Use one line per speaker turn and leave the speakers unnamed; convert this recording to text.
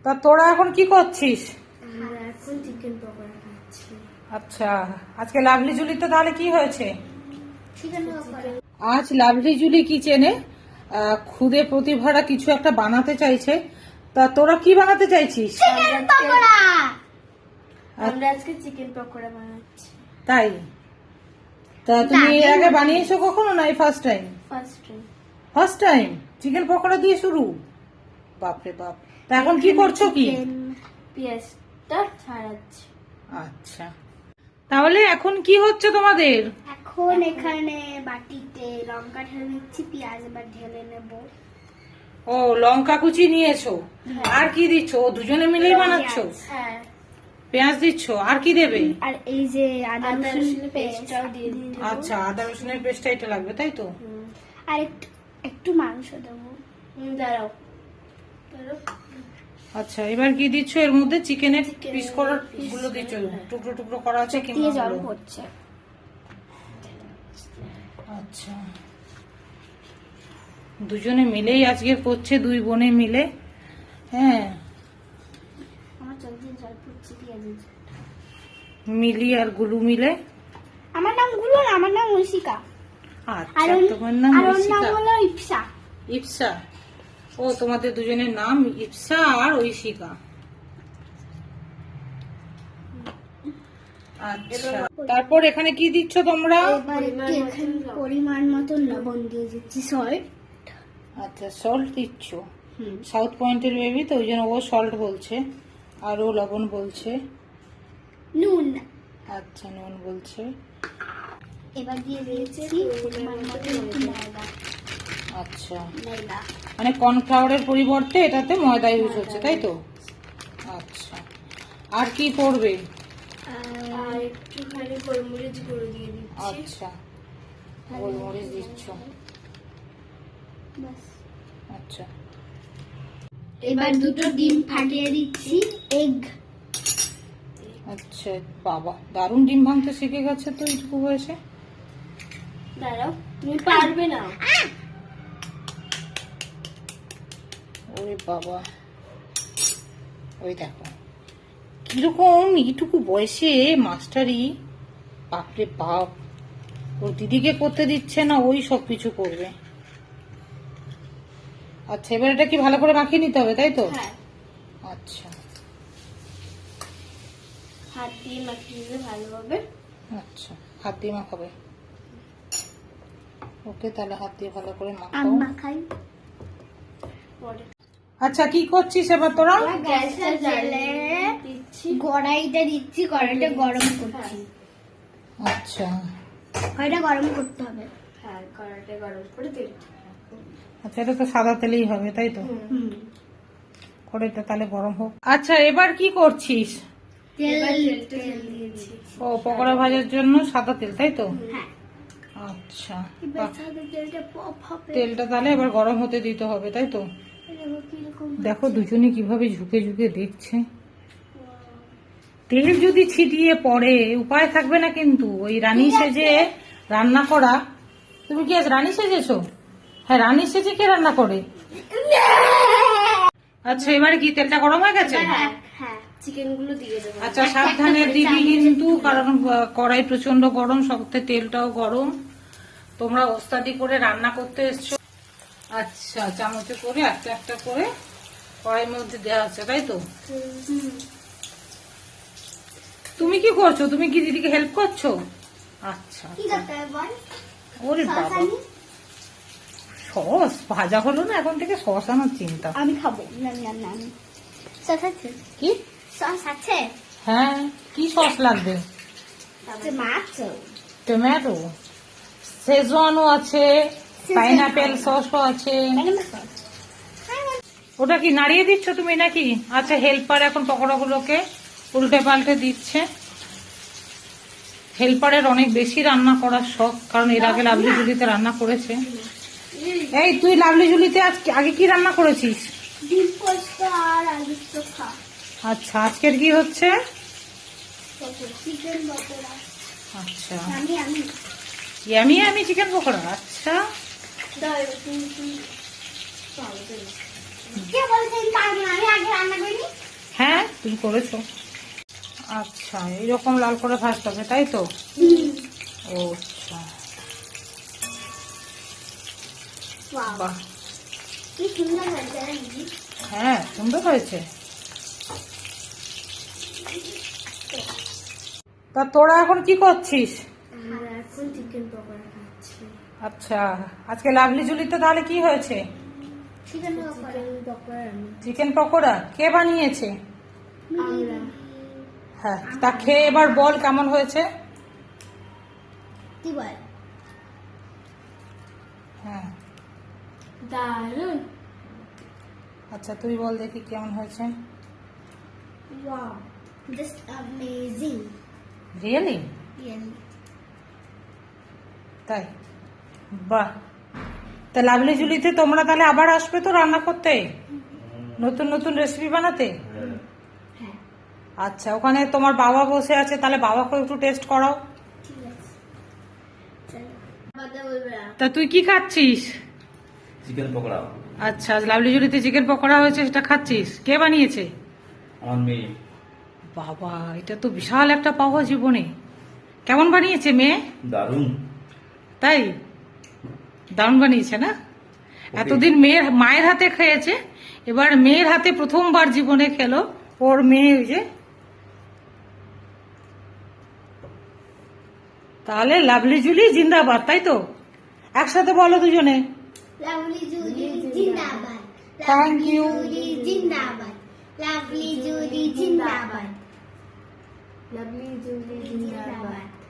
তা তোরা এখন কি করছিস?
এখন চিকেন পকোড়া খাচ্ছি।
আচ্ছা, আজকে লাভলি জুলিতে তাহলে কি হয়েছে?
চিকেন পকোড়া।
আজ লাভলি জুলি কিচেনে খুদে প্রতিভারা কিছু একটা বানাতে চাইছে। তা তোরা কি বানাতে চাইছিস?
চিকেন পকোড়া। আমরা আজকে চিকেন পকোড়া বানাচ্ছি।
তাই? তা তুমি এর আগে বানিয়েছো কখনো না এই first time? First time chicken pakora দিয়ে শুরু? বাপরে বাপ। তা এখন কি করছো কি?
পেঁয়াজটা ছাড়াচ্ছি।
আচ্ছা, তাহলে এখন কি হচ্ছে তোমাদের?
এখন এখানে বাটিতে লঙ্কা ঢেলে নিচ্ছি, পেঁয়াজ এবার ঢেলে নেব।
ও, লঙ্কা কুচি নিয়েছো। আর কি দিচ্ছ? ও দুজনে মিলেই বানাচ্ছো?
হ্যাঁ,
পেঁয়াজ দিচ্ছ, আর কি দেবে?
আর এই যে আদা রসুনের পেস্টটাও দিয়ে দিতে হবে।
আচ্ছা, আদা রসুনের পেস্টটা এটা লাগবে তাই তো?
আর একটু মাংস দেবো। দাঁড়াও।
আচ্ছা, এবার কি দিচ্ছ এর মধ্যে? চিকেনের পিস করা গুলো দিচ্ছ, টুকরো টুকরো করা আছে কি?
দিয়ে জল পড়ছে।
আচ্ছা, দুজনে মিলেই আজকে করছে, দুই বোনে মিলে। হ্যাঁ,
আমার চোখ দিয়ে জল পড়ছে পেঁয়াজের।
মিলি আর গুলু মিলে।
আমার নাম গুলো না, আমার নাম ঐশিকা।
আচ্ছা, তোমার নাম
আর ওর নাম
ঐশিকা?
হলো ইপসা।
ইপসা। ও, তোমাদের দুজনের নাম ইপসা আর ঐশিকা। আচ্ছা, তারপর এখানে কি দিচ্ছ তোমরা?
এবার একটু এখানে পরিমাণ মতো লবণ দিয়ে দিচ্ছি, সল্ট।
আচ্ছা, সল্ট দিচ্ছ। সাউথ পয়েন্টের বেবি তো, ওই জন্য ও সল্ট বলছে আর ও লবণ বলছে।
নুন।
আচ্ছা, নুন বলছে।
এবার দিয়ে দিয়েছি পরিমাণ মতো একটু ময়দা।
আচ্ছা,
ময়দা
মানে কর্নফ্লাওয়ারের পরিবর্তে এটাতে ময়দা ইউজ হচ্ছে তাই তো? আচ্ছা, আর কি করবে?
আর একটুখানি গোলমরিচ গুঁড়ো দিয়ে দিচ্ছি।
আচ্ছা, গোলমরিচ দিচ্ছ।
ব্যাস।
আচ্ছা,
এবার দুটো ডিম ফাটিয়ে দিচ্ছি, এগ।
আচ্ছা, বাবা দারুণ ডিম ভাঙতে শিখে গেছে তো এইটুকু বয়সে।
দাঁড়াও, তুমি পারবে না।
ওরে বাবা, ওই দেখো কিরকম এইটুকু বয়সে মাস্টারি। বাপরে বাপ, ওর দিদিকে করতে দিচ্ছে না, ওই সব কিছু করবে। আচ্ছা, এবার এটা কি ভালো করে মাখিয়ে নিতে হবে তাই তো?
হ্যাঁ,
আচ্ছা
হাত দিয়ে মাখিয়ে দিলে ভালো হবে।
আচ্ছা, হাত দিয়ে মাখাবে। ওকে, তাহলে হাত দিয়ে ভালো করে মাখাও।
আমি মাখাই পরে।
আচ্ছা, কি করছিস এবার তোরা?
গ্যাসটা জ্বালে দিচ্ছি, কড়াইটা দিচ্ছি, কড়াইটা গরম করছি।
আচ্ছা
কড়াইটা গরম করতে হবে। হ্যাঁ, কড়াইটা গরম করে তেল।
আচ্ছা, এটা তো সাদা তেলেই হবে তাই তো? কড়াইটা তাহলে গরম হোক। আচ্ছা, এবার কি করছিস?
তেলটা দিয়েছি।
ও, পকোড়া ভাজার জন্য সাদা তেল তাই তো?
হ্যাঁ,
আচ্ছা,
এবার সাদা তেলটা পপ হবে।
তেলটা তাহলে এবার গরম হতে দিতে হবে তাই তো?
দেখো কিরকম।
দেখো দুজনে কিভাবে ঝুঁকে ঝুঁকে দেখছে। তেল যদি ছিটিয়ে পড়ে উপায় থাকবে না কিন্তু। ওই রানী সেজে রান্না করা। তুমি কি আজ রানী সেজেছো? হ্যাঁ, রানী সেজে কে রান্না করে? আচ্ছা, এবারে কি তেলটা গরম হয়ে গেছে?
হ্যাঁ, চিকেন গুলো দিয়ে দেবো।
আচ্ছা, সাবধানে দিবি কিন্তু, কারণ কড়াই প্রচন্ড গরম, সবথেকে তেলটাও গরম। তোমরা ওস্তাদি করে রান্না করতে এসছো। আচ্ছা, চামচে করে একটা একটা করে কড়াইয়ের মধ্যে দেওয়া হচ্ছে তাই তো? তুমি কি করছো? তুমি কি দিদিকে হেল্প করছো? আচ্ছা,
কি করতে হবে বল?
ওরে বাবা, সস ভাজা হলো না, এখন থেকে সস আনার চিন্তা।
আমি খাবো না। সস আছে?
কি
সস আছে?
হ্যাঁ, কি সস লাগবে?
টমেটো।
টমেটো, শেজওয়ানও আছে, পাইনাপেল সসও আছে। ওটা কি নাড়িয়ে দিচ্ছ তুমি নাকি? আচ্ছা, হেল্পার এখন পকোড়াগুলোকে উল্টে পাল্টে দিচ্ছে। হেল্পারের অনেক বেশি রান্না করার শখ, কারণ এর আগে লাভলি জুলিতে রান্না করেছে। এই, তুই লাভলি জুলিতে আগে কি রান্না করেছিস?
ডিম পোস্ত আর আলু চোখা।
আচ্ছা, আজকের কি হচ্ছে?
চিকেন পকোড়া।
আচ্ছা, আমি চিকেন পকোড়া। আচ্ছা,
কে বলছেন আমি আগে রান্না করিনি?
তুমি করেছো। আচ্ছা, এইরকম লাল করে ভাজতে হবে, তাই তো? ও আচ্ছা, বাহ,
কি সুন্দর হয়েছে না দিদি?
হ্যাঁ সুন্দর হয়েছে। তা তোরা এখন কি করছিস?
আমরা এখন চিকেন পকোড়া খাচ্ছি।
আচ্ছা, আজকে লাভলি জুলিতে তাহলে কি হয়েছে?
চিকেন পকোড়া।
চিকেন পকোড়া কে বানিয়েছে?
আমরা।
হ্যাঁ, তা খেয়ে এবার বল কেমন হয়েছে।
কি বল?
হ্যাঁ,
দারুন।
আচ্ছা তুই বল দেখি কেমন হয়েছে।
Wow, just amazing.
Really?
Really.
তাই? বাহ, তা লাভলি জুলিতে তোমরা তাহলে আবার আসবে তো রান্না করতে, নতুন নতুন রেসিপি বানাতে?
হ্যাঁ,
আচ্ছা, ওখানে তোমার বাবা বসে আছে, তাহলে বাবাকে একটু টেস্ট করাও।
ঠিক আছে, চলো। কথা বলবে না।
তা তুই কি খাচ্ছিস?
চিকেন পকোড়া।
আচ্ছা, লাভলি জুলিতে চিকেন পকোড়া হয়েছে, সেটা খাচ্ছিস। কে বানিয়েছে?
আমার মেয়ে।
বাবা, এটা তো বিশাল একটা পাওয়া জীবনে। কেমন বানিয়েছে মেয়ে?
দারুণ।
তাই? দারুণ বানিয়েছে না? এতদিন মায়ের হাতে খেয়েছে, এবার মেয়ের হাতে প্রথমবার জীবনে খেলো। ওর মেয়ে ওই যে। তাহলে লাভলি জুলি জিন্দাবাদ, তাই তো? একসাথে বলো দুজনে।
লাভলি জুলি জিন্দাবাদ।
Thank you.
জুলি জিন্দাবাদ। লাভলি জুলি জিন্দাবাদ। লাভলি জুলি জিন্দাবাদ।